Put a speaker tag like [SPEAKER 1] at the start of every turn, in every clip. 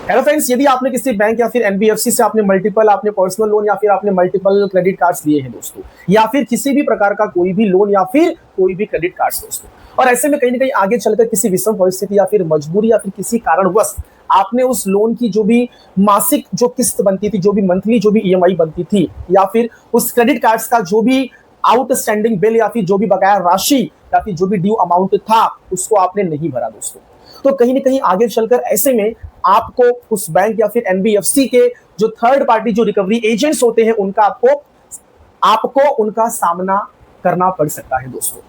[SPEAKER 1] Hello friends, यदि आपने किसी बैंक या फिर एनबीएफसी से आपने पर्सनल लोन या फिर आपने मल्टीपल क्रेडिट कार्ड्स लिए हैं दोस्तों, या फिर किसी भी प्रकार का कोई भी लोन या फिर कोई भी क्रेडिट कार्ड्स दोस्तों, और ऐसे में कहीं ना कहीं आगे चलकर किसी विषम परिस्थिति या फिर मजबूरी या फिर किसी कारणवश आपने उस लोन की जो भी मासिक जो किस्त बनती थी, जो भी मंथली जो भी ईएमआई बनती थी, या फिर उस क्रेडिट कार्ड्स का जो भी आउटस्टैंडिंग बिल या फिर जो भी बकाया राशि या फिर जो भी ड्यू अमाउंट था, उसको आपने नहीं भरा दोस्तों, तो कहीं ना कहीं आगे चलकर ऐसे में आपको उस बैंक या फिर एनबीएफसी के जो थर्ड पार्टी जो रिकवरी एजेंट्स होते हैं उनका आपको आपको उनका सामना करना पड़ सकता है दोस्तों।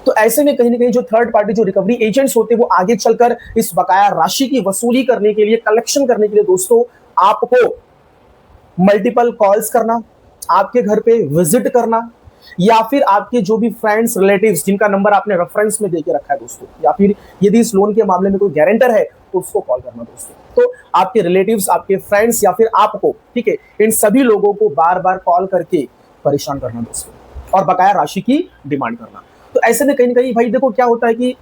[SPEAKER 1] तो ऐसे में कहीं ना कहीं जो थर्ड पार्टी जो रिकवरी एजेंट्स होते हैं वो आगे चलकर इस बकाया राशि की वसूली करने के लिए, कलेक्शन करने के लिए दोस्तों, आपको मल्टीपल कॉल्स करना, आपके घर पे विजिट करना, या फिर आपके जो भी फ्रेंड्स रिलेटिव्स जिनका नंबर आपने रेफरेंस में देके रखा है दोस्तों, या फिर यदि इस लोन के मामले में कोई गारंटर है तो उसको कॉल करना दोस्तों। तो आपके रिलेटिव्स, आपके फ्रेंड्स या फिर आपको, ठीक है, इन सभी लोगों को बार बार कॉल करके परेशान करना दोस्तों और बकाया राशि की डिमांड करना। तो ऐसे में कहीं ना कहीं भाई देखो क्या होता है कि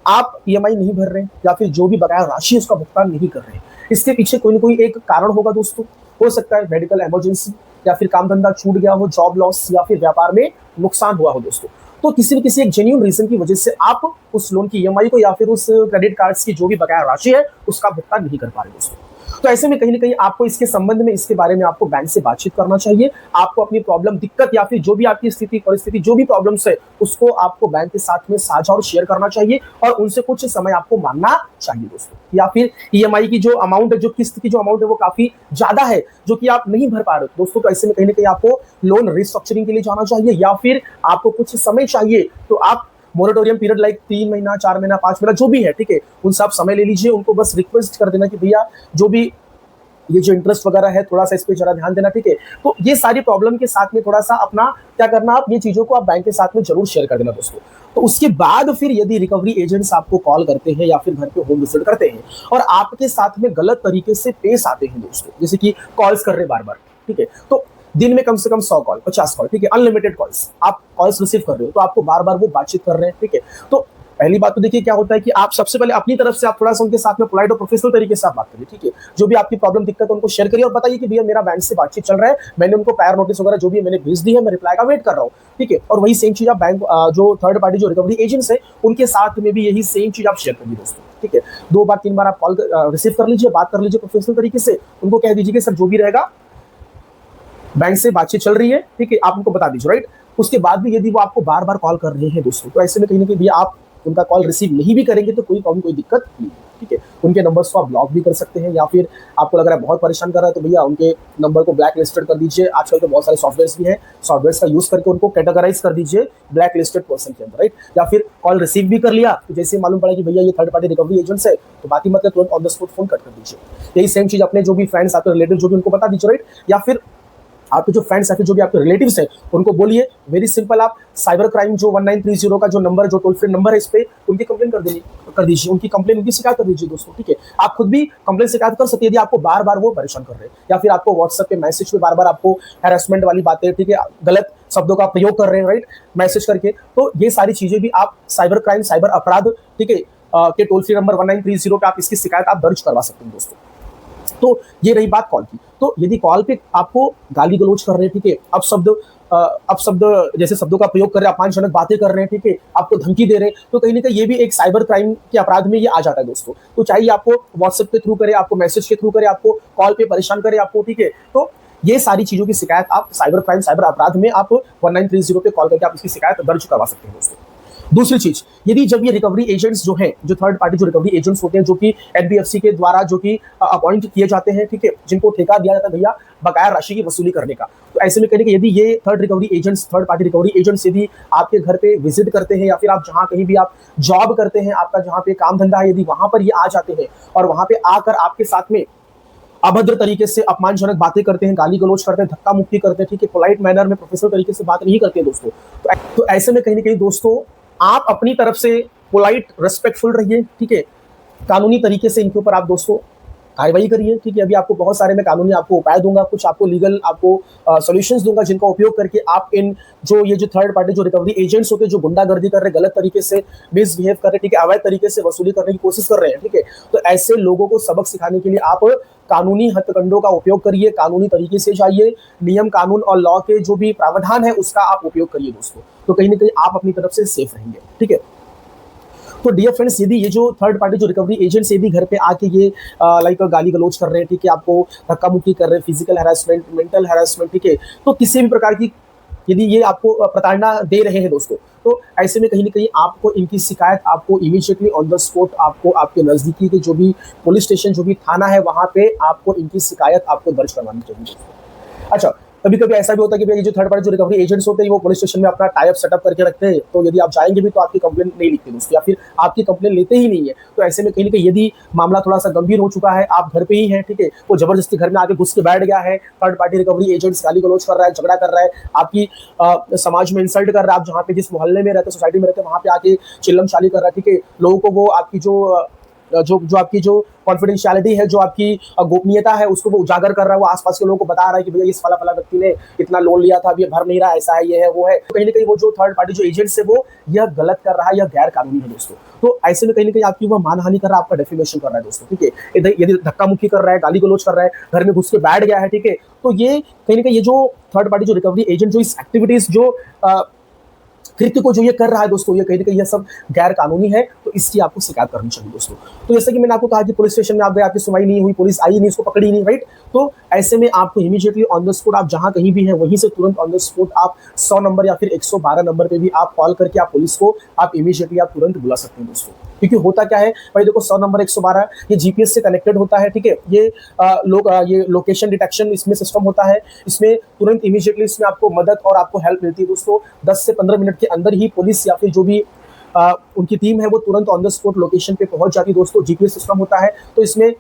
[SPEAKER 1] आप ईएमआई नहीं भर रहे या फिर जो भी बकाया राशि उसका भुगतान नहीं कर रहे, इसके पीछे कोई ना कोई एक कारण होगा दोस्तों। हो सकता है मेडिकल इमरजेंसी, या फिर काम धंधा छूट गया हो, जॉब लॉस, या फिर व्यापार में नुकसान हुआ हो दोस्तों। तो किसी न किसी एक जेन्युइन रीजन की वजह से आप उस लोन की ईएमआई को या फिर उस क्रेडिट कार्ड्स की जो भी बकाया राशि है उसका भुगतान नहीं कर पा रहे दोस्तों। तो ऐसे में कहीं ना कहीं आपको इसके संबंध में, इसके बारे में आपको बैंक से बातचीत करना चाहिए। आपको अपनी प्रॉब्लम, दिक्कत या फिर जो भी आपकी स्थिति परिस्थिति जो भी प्रॉब्लम्स है उसको आपको बैंक के साथ में साझा और शेयर करना चाहिए, और उनसे कुछ समय आपको मांगना चाहिए दोस्तों। या फिर ईएमआई की जो अमाउंट है, जो किस्त की जो अमाउंट है वो काफी ज्यादा है जो कि आप नहीं भर पा रहे हो दोस्तों, तो ऐसे में कहीं ना कहीं आपको लोन रिस्ट्रक्चरिंग के लिए जाना चाहिए, या फिर आपको कुछ समय चाहिए तो आप मोरेटोरियम पीरियड लाइक 3 महीना, 4 महीना, 5 महीना जो भी है, ठीक है, उनसे आप समय ले लीजिए। उनको बस रिक्वेस्ट कर देना कि भैया जो भी ये जो इंटरेस्ट वगैरह है थोड़ा सा इस पे जरा ध्यान देना, ठीक है। तो ये सारी प्रॉब्लम के साथ में थोड़ा सा अपना क्या करना, आप ये चीजों को आप बैंक के साथ में जरूर शेयर कर देना दोस्तों। तो उसके बाद फिर यदि रिकवरी एजेंट्स आपको कॉल करते हैं या फिर घर पे होम विजिट करते हैं और आपके साथ में गलत तरीके से पेश आते हैं दोस्तों, जैसे कि कॉल्स कर रहे बार बार, ठीक है, तो दिन में कम से कम 100 कॉल, 50 कॉल, ठीक है, अनलिमिटेड कॉल्स आप कॉल्स रिसीव कर रहे हो, तो आपको बार बार वो बातचीत कर रहे हैं, ठीक है। तो पहली बात तो देखिए क्या होता है कि आप सबसे पहले अपनी तरफ से आप थोड़ा सा उनके साथ में पोलाइट और प्रोफेशनल तरीके से आप बात करिए, ठीक है। जो भी आपकी प्रॉब्लम, दिक्कत है उनको शेयर करिए और बताइए कि भैया मेरा बैंक से बातचीत चल रहा है, मैंने उनको प्रायर नोटिस वगैरह जो भी मैंने भेज दी है, मैं रिप्लाई का वेट कर रहा हूँ, ठीक है। और वही सेम चीज आप बैंक जो थर्ड पार्टी जो रिकवरी एजेंट्स है उनके साथ में भी यही सेम चीज आप शेयर करिए दोस्तों, ठीक है। 2 बार 3 बार आप कॉल रिसीव कर लीजिए, बात कर लीजिए प्रोफेशनल तरीके से, उनको कह दीजिए कि सर जो भी रहेगा बैंक से बातचीत चल रही है, ठीक है, आप उनको बता दीजिए, राइट। उसके बाद भी यदि वो आपको बार बार कॉल कर रहे हैं दोस्तों, तो ऐसे में कहीं ना कहीं भैया आप उनका कॉल रिसीव नहीं भी करेंगे तो कोई प्रॉब्लम, कोई दिक्कत नहीं, ठीक है। उनके नंबर्स को आप ब्लॉक भी कर सकते हैं, या फिर आपको लग रहा है बहुत परेशान कर रहा है तो भैया उनके नंबर को ब्लैक लिस्टेड कर दीजिए। आजकल तो बहुत सारे सॉफ्टवेयर्स भी हैं, सॉफ्टवेयर्स का यूज करके उनको कैटेगराइज कर दीजिए ब्लैक लिस्टेड पर्सन के अंदर, राइट। या फिर कॉल रिसीव भी कर लिया तो जैसे मालूम पड़ा कि भैया ये थर्ड पार्टी रिकवरी एजेंट्स है, तो बात ही मतलब तुरंत on the spot phone cut कर दीजिए। यही सेम चीज अपने जो भी फ्रेंड्स, आपके रिलेटिव जो भी उनको बता दीजिए, राइट। या फिर आपके जो फ्रेंड्स हैं, जो भी आपके रिलेटिव्स हैं, उनको बोलिए वेरी सिंपल, आप साइबर क्राइम जो 1930 का जो नंबर, जो टोल फ्री नंबर है, इस पे उनकी कंप्लेन कर दीजिए, उनकी कंप्लेन, उनकी शिकायत कर दीजिए दोस्तों, ठीक है। आप खुद भी कंप्लेन शिकायत कर सकते हैं यदि आपको बार बार वो परेशान कर रहे हैं, या फिर आपको व्हाट्सएप पे मैसेज पे बार बार आपको हैरेसमेंट वाली बातें, ठीक है, गलत शब्दों का प्रयोग कर रहे हैं, राइट, मैसेज करके। तो ये सारी चीजें भी आप साइबर क्राइम, साइबर अपराध, ठीक है, के टोल फ्री नंबर 1930 पे आप इसकी शिकायत आप दर्ज करवा सकते हैं दोस्तों। तो ये रही बात कॉल की। तो यदि कॉल पे आपको गाली गलौज कर रहे हैं, ठीक है, अपशब्द जैसे शब्दों का प्रयोग कर रहे हैं, अपमानजनक बातें कर रहे हैं, ठीक है, आपको धमकी दे रहे हैं, तो कहीं ना कहीं ये भी एक साइबर क्राइम के अपराध में ये आ जाता है दोस्तों। तो चाहे आपको व्हाट्सएप के थ्रू करे, आपको मैसेज के थ्रू करे, आपको कॉल पे परेशान करे आपको, ठीक है, तो ये सारी चीजों की शिकायत आप साइबर क्राइम, साइबर अपराध में आप 1930 पे कॉल करके आप इसकी शिकायत दर्ज करवा सकते हैं दोस्तों। दूसरी चीज, यदि जब ये रिकवरी एजेंट्स जो हैं, जो थर्ड पार्टी जो रिकवरी एजेंट्स होते हैं, जो कि एनबीएफसी के द्वारा जो कि अपॉइंट किए जाते हैं, ठीक है, जिनको ठेका दिया जाता है भैया बकाया राशि की वसूली करने का, तो ऐसे में कहने कि यदि ये थर्ड पार्टी रिकवरी एजेंट्स यदि आपके घर पे विजिट करते हैं, या फिर आप जहां कहीं भी आप जॉब करते हैं, आपका जहां पे काम धंधा है, यदि वहां पर ये आ जाते हैं और वहां पे आकर आपके साथ में अभद्र तरीके से अपमानजनक बातें करते हैं, गाली गलौज करते हैं, धक्का मुक्की करते हैं, ठीक है, पोलाइट मैनर में, प्रोफेशनल तरीके से बात नहीं करते दोस्तों, तो ऐसे में कहीं ना कहीं दोस्तों आप अपनी तरफ से पोलाइट, रेस्पेक्टफुल रहिए, ठीक है, कानूनी तरीके से इनके ऊपर आप दोस्तों कार्रवाई करिए। ठीक है, अभी आपको बहुत सारे मैं कानूनी आपको उपाय दूंगा, कुछ आपको लीगल आपको सॉल्यूशंस दूंगा, जिनका उपयोग करके आप इन जो ये जो थर्ड पार्टी जो रिकवरी एजेंट्स होते हैं, जो गुंडागर्दी कर रहे हैं, गलत तरीके से मिसबिहेव कर रहे हैं, ठीक है, अवैध तरीके से वसूली करने की कोशिश कर रहे हैं, ठीक है, तो ऐसे लोगों को सबक सिखाने के लिए आप कानूनी हथकंडों का उपयोग करिए, कानूनी तरीके से जाइए, नियम कानून और लॉ के जो भी प्रावधान है उसका आप उपयोग करिए दोस्तों। तो कहीं ना कहीं आप अपनी तरफ से सेफ रहेंगे। ठीक है, तो डियर फ्रेंड्स, यदि ये जो थर्ड पार्टी जो रिकवरी एजेंट्स ये भी घर पे आके ये लाइक गाली गलौज कर रहे हैं, ठीक है, आपको धक्का मुक्की कर रहे हैं, फिजिकल हैरेसमेंट, मेंटल हैरेसमेंट, ठीक है, तो किसी भी प्रकार की यदि ये आपको प्रताड़ना दे रहे हैं दोस्तों, तो ऐसे में कहीं ना कहीं आपको इनकी शिकायत आपको इमीडिएटली ऑन द स्पॉट आपको आपके नजदीकी के जो भी पुलिस स्टेशन जो भी थाना है वहां पे आपको इनकी शिकायत आपको दर्ज करवानी चाहिए दोस्तों। अच्छा, कभी कभी ऐसा भी होता है कि भैया जो थर्ड पार्टी जो रिकवरी एजेंट्स होते हैं वो पुलिस स्टेशन में अपना टाइप सेटअप करके रखते हैं, तो यदि आप जाएंगे भी तो आपकी कंप्लेंट नहीं लिखते दोस्तों, या फिर आपकी कंप्लेंट लेते ही नहीं है। तो ऐसे में कहीं ना कहीं यदि मामला थोड़ा सा गंभीर हो चुका है, आप घर पे ही हैं, ठीक है, वो जबरदस्ती घर में आके घुस के बैठ गया है, थर्ड पार्टी रिकवरी एजेंट्स गाली गलौज कर रहा है, झगड़ा कर रहा है, आपकी समाज में इंसल्ट कर रहा है, आप जहाँ पे जिस मोहल्ले में रहते, सोसाइटी में रहते, वहां पे आके चिल्लम चाली कर रहा है, ठीक है, लोगों को वो आपकी जो आपकी जो कॉन्फिडेंशियलिटी है, जो आपकी गोपनीयता है, उसको वो उजागर कर रहा है, वो आसपास के लोगों को बता रहा है कि भैया इस फला व्यक्ति ने इतना लोन लिया था, अब ये भर नहीं रहा, ऐसा है, ये है, वो है। तो कहीं ना कहीं वो जो थर्ड पार्टी जो एजेंट्स है वो यह गलत कर रहा है, यह गैर कानूनी है दोस्तों। तो ऐसे में कहीं ना कहीं आपकी वह मानहानि कर रहा है, आपका डेफिमेशन कर रहा है दोस्तों। ठीक है, यदि धक्का मुक्की कर रहा है, गाली गलौज कर रहा है, घर में घुस के बैठ गया है, ठीक है, तो ये कहीं ना कहीं ये जो थर्ड पार्टी जो रिकवरी एजेंट जो इस एक्टिविटीज जो कृत्य को जो ये कर रहा है दोस्तों, ये कहीं ना कहीं ये सब गैर कानूनी है, तो इसकी आपको शिकायत करनी चाहिए दोस्तों। तो जैसे कि मैंने आपको कहा कि पुलिस स्टेशन में आप गए, आपकी सुनवाई नहीं हुई, पुलिस आई नहीं, उसको पकड़ी नहीं, राइट, तो ऐसे में आपको इमीडिएटली ऑन द स्पॉट आप जहां कहीं भी हैं वहीं से तुरंत ऑन द स्पॉट आप 100 नंबर या फिर 112 नंबर पे भी आप कॉल करके आप पुलिस को आप इमीडिएटली आप तुरंत बुला सकते हैं दोस्तों। क्योंकि होता क्या है भाई, देखो 100 नंबर 112 ये जीपीएस से कनेक्टेड होता है, ठीक है, ये ये लोकेशन डिटेक्शन इसमें सिस्टम होता है, इसमें तुरंत इमीडिएटली इसमें आपको मदद और आपको हेल्प मिलती है दोस्तों। 10 से 15 मिनट के अंदर ही पुलिस या फिर जो भी उनकी टीम है वो तुरंत ऑन द स्पॉट लोकेशन पे पहुंच जाती है दोस्तों। जीपीएस सिस्टम होता है, तो इसमें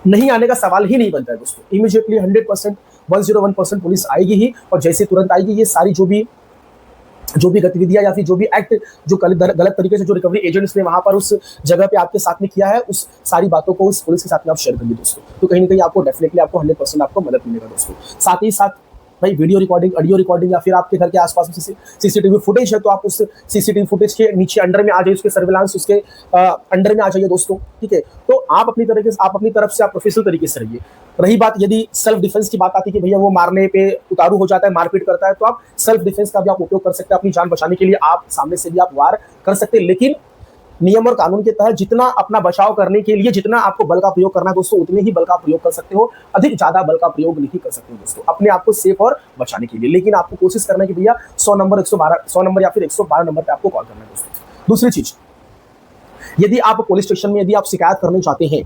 [SPEAKER 1] नहीं आने का सवाल ही नहीं बनता है दोस्तों। इमीडिएटली 100% 101% पुलिस आएगी ही, और जैसे तुरंत आएगी ये सारी जो भी गतिविधियां या फिर जो भी एक्ट जो गलत तरीके से जो रिकवरी एजेंट्स ने वहां पर उस जगह पे आपके साथ में किया है, उस सारी बातों को उस पुलिस के साथ में आप शेयर करिए दोस्तों। तो कहीं ना कहीं आपको डेफिनेटली आपको 100% आपको मदद मिलेगा दोस्तों। साथ ही साथ भाई वीडियो रिकॉर्डिंग, ऑडियो रिकॉर्डिंग या फिर आपके घर के आसपास में सीसीटीवी फुटेज है, तो आप उस सीसीटीवी फुटेज के नीचे अंडर में आ जाइए, उसके सर्विलांस उसके अंडर में आ जाइए दोस्तों। ठीक है, तो आप अपनी तरफ से आप प्रोफेशनल तरीके से रहिए। रही बात यदि सेल्फ डिफेंस की बात आती है कि भैया वो मारने पे उतारू हो जाता है, मारपीट करता है, तो आप सेल्फ डिफेंस का भी आप उपयोग कर सकते हैं। अपनी जान बचाने के लिए आप सामने से भी आप वार कर सकते हैं, लेकिन नियम और कानून के तहत जितना अपना बचाव करने के लिए जितना आपको बल का प्रयोग करना है दोस्तों, उतने ही बल का प्रयोग कर सकते हो। अधिक ज्यादा बल का प्रयोग नहीं कर सकते हो दोस्तों अपने आप को सेफ और बचाने के लिए। लेकिन आपको कोशिश करना है कि भैया 100 नंबर या फिर 112 नंबर पे आपको कॉल करना है दोस्तों। दूसरी चीज, यदि आप पुलिस स्टेशन में यदि आप शिकायत करना चाहते हैं,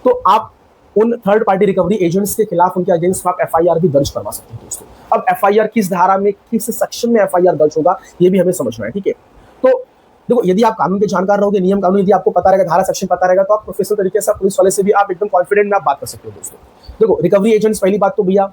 [SPEAKER 1] तो आप उन थर्ड पार्टी रिकवरी एजेंट्स के खिलाफ उनके अगेंस्ट आप एफआईआर भी दर्ज करवा सकते हैं दोस्तों। अब एफआईआर किस धारा में, किस सेक्शन में एफआईआर दर्ज होगा, ये भी हमें समझना है। ठीक है, तो देखो यदि आप कानून के जानकार रहोगे, नियम कानून यदि आपको पता रहेगा, धारा सेक्शन पता रहेगा, तो आप प्रोफेशनल तरीके से पुलिस वाले से भी आप एकदम कॉन्फिडेंट में आप बात कर सकते हो दोस्तों। देखो रिकवरी एजेंट्स, पहली बात तो भैया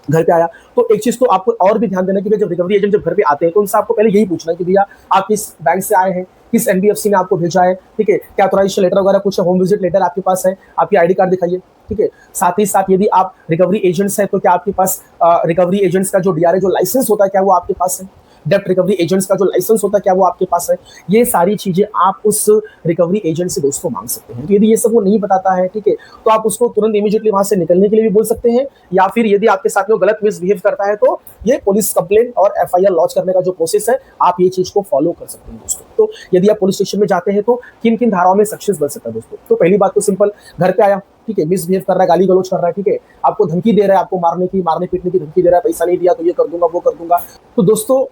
[SPEAKER 1] घर पे आया, तो एक चीज तो आपको और भी ध्यान देना कि जब रिकवरी एजेंट जब घर पे आते हैं तो उनसे आपको पहले यही पूछना है कि भैया आप किस बैंक से आए हैं, किस एनबीएफसी ने आपको भेजा है, ठीक है, क्या ऑथराइजेशन लेटर वगैरह कुछ होम विजिट लेटर आपके पास है, आपकी आईडी कार्ड दिखाइए। ठीक है, साथ ही साथ यदि आप रिकवरी एजेंट्स हैं तो क्या आपके पास रिकवरी एजेंट्स का जो डीआरए जो लाइसेंस होता है क्या वो आपके पास है, डेप्ट रिकवरी एजेंट्स का जो लाइसेंस होता है क्या वो आपके पास है। ये सारी चीजें आप उस रिकवरी एजेंट से दोस्तों मांग सकते हैं। तो यदि ये सब वो नहीं बताता है, ठीक है, तो आप उसको तुरंत इमीडिएटली वहां से निकलने के लिए भी बोल सकते हैं, या फिर यदि आपके साथ में वो गलत मिसबिहेव करता है तो ये पुलिस कंप्लेंट और एफआईआर लॉन्च करने का जो प्रोसेस है आप ये चीज को फॉलो कर सकते हैं दोस्तों। तो यदि आप पुलिस स्टेशन में जाते हैं तो किन किन धाराओं में सेक्शंस बन सकता है दोस्तों। तो पहली बात तो सिंपल, घर पे आया, ठीक है, मिसबिहेव कर रहा है, गाली गलौज कर रहा है, ठीक है, आपको धमकी दे रहा है, आपको मारने पीटने की धमकी दे रहा है, पैसा नहीं दिया तो ये कर दूंगा वो कर दूंगा। तो दोस्तों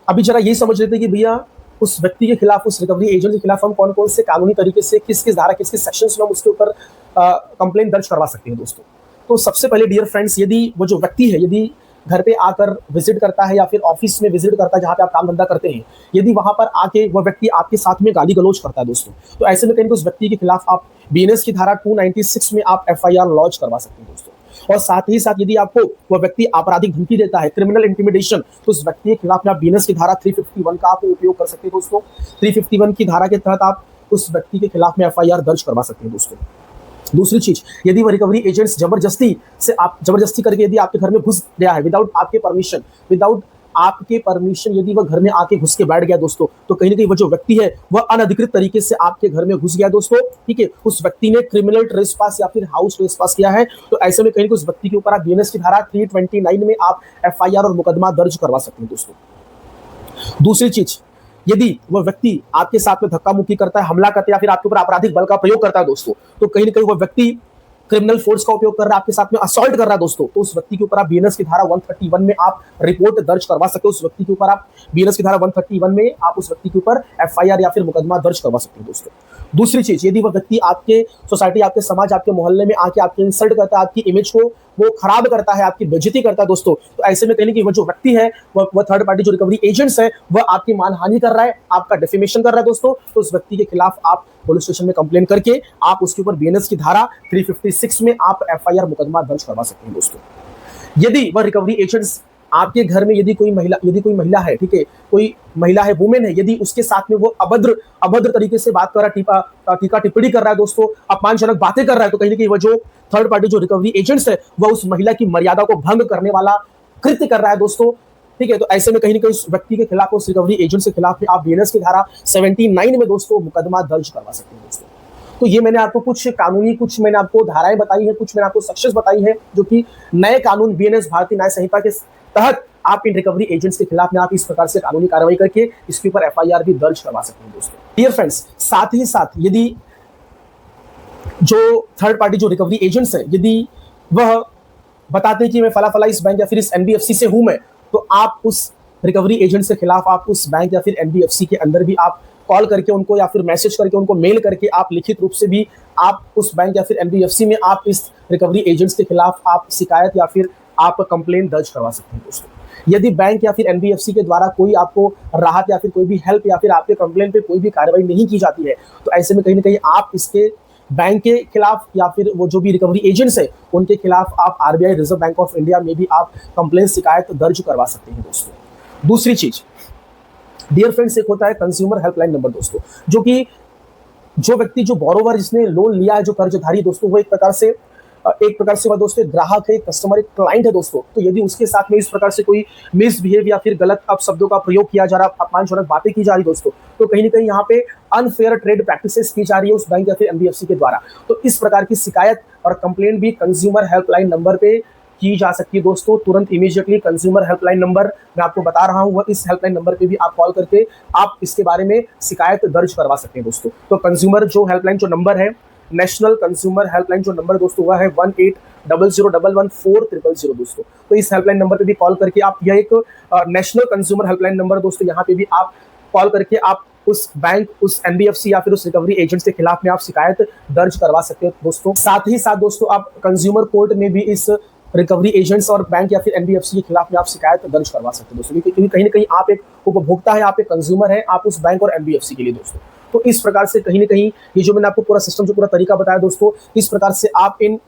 [SPEAKER 1] अभी जरा यही समझ लेते हैं कि भैया उस व्यक्ति के खिलाफ, उस रिकवरी एजेंट के खिलाफ हम कौन कौन से कानूनी तरीके से किस किस धारा किस किस सेक्शंस में हम उसके ऊपर कंप्लेंट दर्ज करवा सकते हैं दोस्तों। तो सबसे पहले डियर फ्रेंड्स, यदि वो जो व्यक्ति है यदि घर पे आकर विजिट करता है या फिर ऑफिस में विजिट करता है जहां पे आप काम धंधा करते हैं, यदि वहां पर आके वह व्यक्ति आपके साथ में गाली गलौज करता है दोस्तों, तो ऐसे में कहीं उस व्यक्ति के खिलाफ आप बीएनएस की धारा 296 में आप एफआईआर लॉन्च करवा सकते हैं दोस्तों। और साथ ही साथ यदि आपको वह व्यक्ति आपराधिक धमकी देता है, क्रिमिनल इंटिमिडेशन, तो उस व्यक्ति के खिलाफ आप बीएनएस की धारा 351 का आप उपयोग कर सकते हैं दोस्तों। 351 की धारा के तहत आप उस व्यक्ति के खिलाफ में एफआईआर दर्ज करवा सकते हैं दोस्तों। दूसरी चीज, यदि वह रिकवरी एजेंट्स जबरदस्ती करके यदि आपके घर में घुस गया है विदाउट आपके परमिशन यदि वह घर में आके घुस के बैठ गया दोस्तों, तो कहीं ना कहीं वह जो व्यक्ति है वह अनधिकृत तरीके से आपके घर में घुस गया दोस्तों, ठीक है। उस व्यक्ति ने क्रिमिनल ट्रेसपास या फिर हाउस ट्रेसपास किया है, तो ऐसे में कहीं उस व्यक्ति के ऊपर आप बीएनएस की धारा 329 में आप एफआईआर और मुकदमा दर्ज करवा सकते हैं दोस्तों। दूसरी चीज, यदि वह व्यक्ति आपके साथ में धक्का मुक्की करता है, हमला करता है या फिर आपके ऊपर आपराधिक बल का प्रयोग करता है दोस्तों, तो कहीं ना कहीं वह व्यक्ति क्रिमिनल फोर्स का उपयोग कर रहा है, आपके साथ में असॉल्ट कर रहा है दोस्तों, तो उस व्यक्ति के ऊपर आप बीएनएस की धारा 131 में आप रिपोर्ट दर्ज करवा सकते हो। उस व्यक्ति के ऊपर आप बीएनएस की धारा 131 में आप उस व्यक्ति के ऊपर एफआईआर या फिर मुकदमा दर्ज करवा सकते हो दोस्तों। दूसरी चीज, यदि वह व्यक्ति आपके सोसाइटी, आपके समाज, आपके मोहल्ले में आके आपकी इंसल्ट करता है, आपकी इमेज को वो खराब करता है, आपकी बेइज्जती करता है दोस्तों, तो ऐसे में कहने की वह जो व्यक्ति है, वह थर्ड पार्टी जो रिकवरी एजेंट्स है, वह आपकी मानहानि कर रहा है, आपका डिफेमेशन कर रहा है दोस्तों, तो उस व्यक्ति के खिलाफ आप पुलिस स्टेशन में कंप्लेन करके आप उसके ऊपर बीएनएस की धारा 356 में आप एफआईआर मुकदमा दर्ज करवा सकते हैं दोस्तों। यदि वह रिकवरी एजेंट्स आपके घर में यदि कोई महिला है, ठीक है, कोई महिला है, वुमेन है, यदि उसके साथ में वो अभद्र तरीके से बात कर रहा है, टीका टिप्पणी कर रहा है दोस्तों, अपमानजनक बातें कर रहा है, तो कहीं ना कहीं वह जो थर्ड पार्टी जो रिकवरी एजेंट्स है वह उस महिला की मर्यादा को भंग करने वाला कृत्य कर रहा है दोस्तों, ठीक है। तो ऐसे में कहीं ना कहीं उस व्यक्ति के खिलाफ, उस रिकवरी एजेंट के खिलाफ आप बीएनएस की धारा 79 में दोस्तों मुकदमा दर्ज करवा सकते हैं दोस्तों। तो ये मैंने आपको कुछ मैंने आपको धाराएं बताई है, कुछ मैंने आपको सेक्शंस बताई है, जो कि नए कानून बीएनएस भारतीय न्याय संहिता के तहत आप इन रिकवरी एजेंट्स के खिलाफ में आप इस प्रकार से कानूनी कार्रवाई करके इसके ऊपर एफआईआर भी दर्ज करवा सकते हैं दोस्तों। डियर फ्रेंड्स, साथ ही साथ यदि जो थर्ड पार्टी जो रिकवरी एजेंट्स है, यदि वह बताते हैं कि मैं फला इस बैंक या फिर इस एनबीएफसी से हूं मैं, तो आप उस रिकवरी एजेंट के खिलाफ आप उस बैंक या फिर एनबीएफसी के अंदर भी आप कॉल करके उनको या फिर मैसेज करके उनको मेल करके आप लिखित रूप से भी आप उस बैंक या फिर एनबीएफसी में आप इस रिकवरी एजेंट्स के खिलाफ आप शिकायत या फिर आप कंप्लेन दर्ज करवा सकते हैं दोस्तों। यदि बैंक या फिर एनबीएफसी के द्वारा कोई आपको राहत या फिर कोई भी हेल्प या फिर आपके कंप्लेन पे कोई भी कार्रवाई नहीं की जाती है, तो ऐसे में कहीं ना कहीं आप इसके बैंक के खिलाफ या फिर वो जो भी रिकवरी एजेंट्स है उनके खिलाफ आप RBI reserve bank of India में भी आप कंप्लेन शिकायत दर्ज करवा सकते हैं दोस्तों। दूसरी चीज, डियर फ्रेंड्स, एक होता है कंज्यूमर हेल्पलाइन नंबर दोस्तों, जो कि जो व्यक्ति, जो बोरोवर, जिसने लोन लिया है, जो कर्जधारी दोस्तों, वो एक प्रकार से वह दोस्तों कग्राहक है, कस्टमर, एक क्लाइंट है दोस्तों। तो यदि उसके साथ में इस प्रकार से कोई मिसबिहेव या फिर गलत अपशब्दों का प्रयोग किया जा रहा, अपमानजनक बातें की जा रही दोस्तों, तो कहीं ना कहीं यहाँ पे अनफेयर ट्रेड प्रैक्टिसेस की जा रही है उस बैंक या फिर एनबीएफसी के द्वारा। तो इस प्रकार की शिकायत और कंप्लेंट भी कंज्यूमर हेल्पलाइन नंबर पे की जा सकती है दोस्तों, तुरंत इमीडिएटली। कंज्यूमर हेल्पलाइन नंबर मैं आपको बता रहा हूं, वह इस हेल्पलाइन नंबर पे भी आप कॉल करके आप इसके बारे में शिकायत दर्ज करवा सकते हैं दोस्तों। तो कंज्यूमर जो हेल्पलाइन जो नंबर है, नेशनल कंज्यूमर हेल्पलाइन जो नंबर दोस्तों, वह है 1800114000 दोस्तों। तो इस हेल्पलाइन नंबर पे भी कॉल करके आप, यह एक नेशनल कंज्यूमर हेल्पलाइन नंबर दोस्तों, यहाँ पे भी आप कॉल करके आप उस बैंक, उस एनबीएफसी या फिर उस रिकवरी एजेंट के खिलाफ में आप शिकायत दर्ज करवा सकते हो दोस्तों। साथ ही साथ दोस्तों आप कंज्यूमर कोर्ट में भी इस रिकवरी एजेंट्स और बैंक या फिर एनबीएफसी के खिलाफ में आप शिकायत दर्ज करवा सकते हैं दोस्तों, क्योंकि कहीं ना कहीं आप एक उपभोक्ता है, आप एक कंज्यूमर है, आप उस बैंक और एनबीएफसी के लिए दोस्तों। तो इस प्रकार से कहीं ना कहीं ये जो मैंने आपको पूरा सिस्टम, जो पूरा तरीका बताया दोस्तों, इस प्रकार से आप इन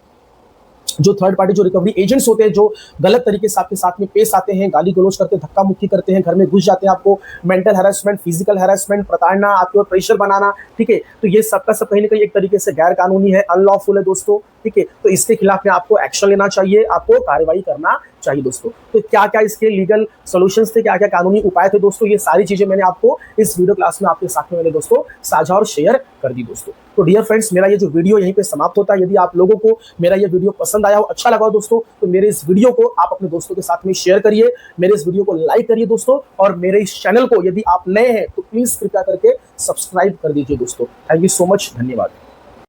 [SPEAKER 1] जो थर्ड पार्टी जो रिकवरी एजेंट्स होते हैं, जो गलत तरीके से आपके साथ में पेश आते हैं, गाली गलौज करते हैं, धक्का मुक्की करते हैं, घर में घुस जाते हैं, आपको मेंटल हैरेसमेंट, फिजिकल हैरेसमेंट, प्रताड़ना, आपके ऊपर प्रेशर बनाना, ठीक है, तो ये सबका सब कहीं ना कहीं एक तरीके से गैर कानूनी है, अनलॉफुल है दोस्तों, ठीक है। तो इसके खिलाफ में आपको एक्शन लेना चाहिए, आपको कार्रवाई करना चाहिए दोस्तों। तो क्या क्या इसके लीगल सॉल्यूशंस थे, क्या क्या कानूनी उपाय थे दोस्तों, ये सारी चीजें मैंने आपको इस वीडियो क्लास में आपके साथ में मैंने दोस्तों साझा और शेयर कर दी दोस्तों। तो डियर फ्रेंड्स, मेरा ये जो वीडियो यहीं पे समाप्त होता है। यदि आप लोगों को मेरा ये वीडियो पसंद आया हो, अच्छा लगा हो दोस्तों, तो मेरे इस वीडियो को आप अपने दोस्तों के साथ में शेयर करिए, मेरे इस वीडियो को लाइक करिए दोस्तों, और मेरे इस चैनल को यदि आप नए हैं तो प्लीज कृपया करके सब्सक्राइब कर दीजिए दोस्तों। थैंक यू सो मच, धन्यवाद।